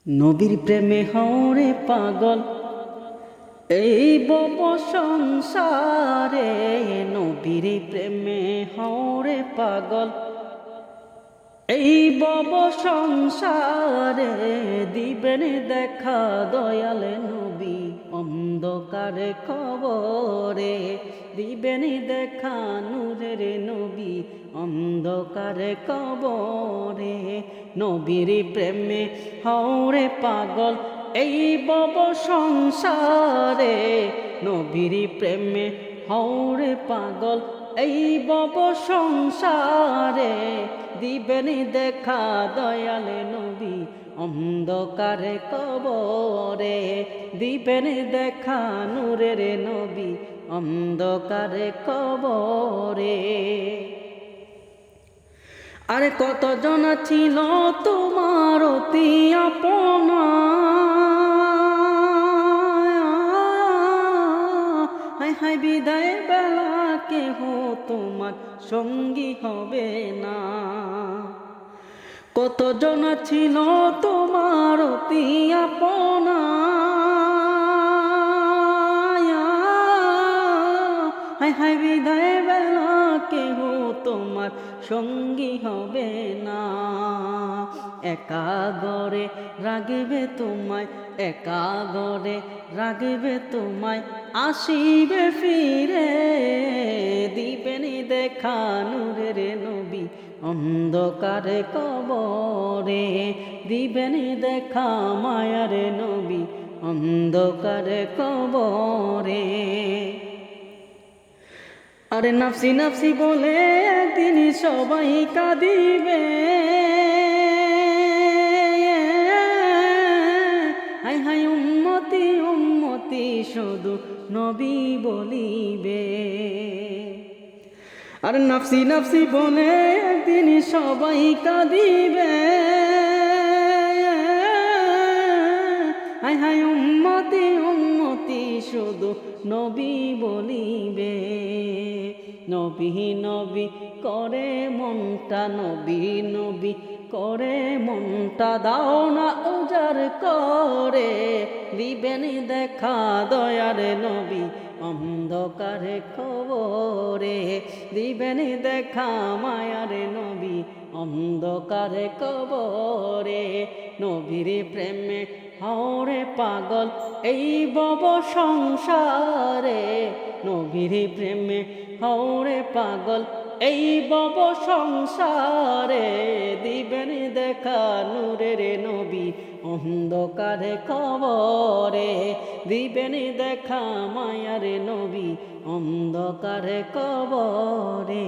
নবীর প্রেমে হরে পাগল এই বব সংসারে। নবীর প্রেমে হরে পাগল এই বব সংসারে। দিবেন দেখা দয়াল নবী অন্ধকারে কবরে। দিবেন দেখা নূরের নবী অন্ধকারে কবরে। নবীর প্রেমে হরে পাগল এই বব সংসারে। নবীর প্রেমে হরে পাগল এই বব সংসারে। দিবেন দেখা দয়াল নবী অন্ধকারে কবরে। দিবেন দেখা নূরের নবী অন্ধকারে কবরে। আরে কতজন ছিল তোমার অতি আপনা, হায় হায় বিদায় বেলা কেহ তোমার সঙ্গী হবে না। কতজন ছিল তোমার অতি আপনা, হায় হায় বিদায় বেলা কেহ তোমার সঙ্গী হবে না। একা গরে রাগবে তোমায়, একা গরে রাগবে তোমায়, আসিবে ফিরে। দিবেন দেখা নূরের নবী অন্ধকারে কবরে। দিবেন দেখা মায়ার নবী অন্ধকারে কবরে। আরে নাফসি নাফসি বলে একদিন সবাই কাঁদিবে, হায় হায় উম্মতি উম্মতি শুধু নবী বলিবে। আর নাফসি নাফসি বলে একদিন সবাই কাঁদিবে, হায় হায় উম্মতি উম্মতি শুধু নবী বলিবে। নবী নবী করে মনটা, নবী নবী করে মনটা, দাও না উজাড় করে। দিবেন দেখা দয়ার নবী অন্ধকারে কবরে। দিবেন দেখা মায়ার নবী অন্ধকারে কবরে। নবীর প্রেমে হরে পাগল এই বব সংসারে। নবীর প্রেমে হরে পাগল এই বব সংসারে। দিবেন দেখা নূরের নবী অন্ধকারে কবরে। দিবেন দেখা মায়ার নবী অন্ধকারে কবরে।